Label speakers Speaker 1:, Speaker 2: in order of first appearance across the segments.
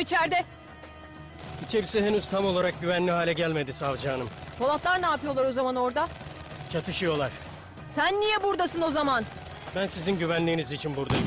Speaker 1: içeride?
Speaker 2: İçerisi henüz tam olarak güvenli hale gelmedi savcı hanım.
Speaker 1: Polatlar ne yapıyorlar o zaman orada?
Speaker 2: Çatışıyorlar.
Speaker 1: Sen niye buradasın o zaman?
Speaker 2: Ben sizin güvenliğiniz için buradayım.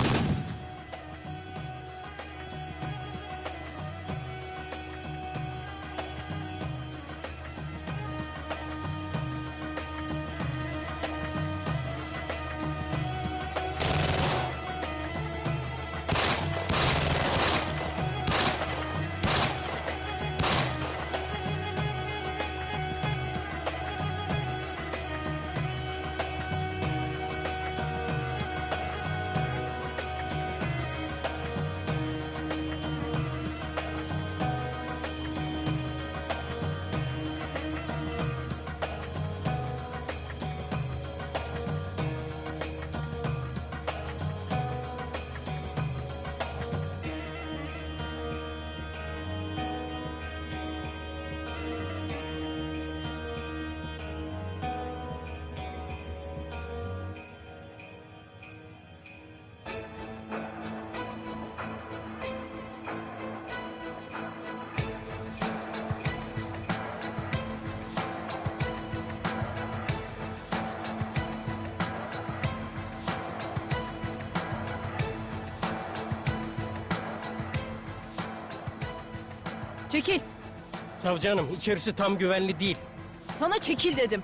Speaker 1: Çekil.
Speaker 2: Savcı hanım, içerisi tam güvenli değil.
Speaker 1: Sana çekil dedim.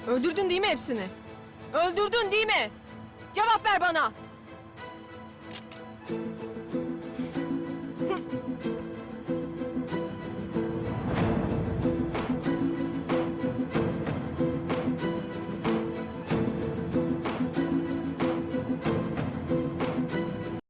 Speaker 1: Öldürdün değil mi hepsini? Öldürdün değil mi? Cevap ver bana.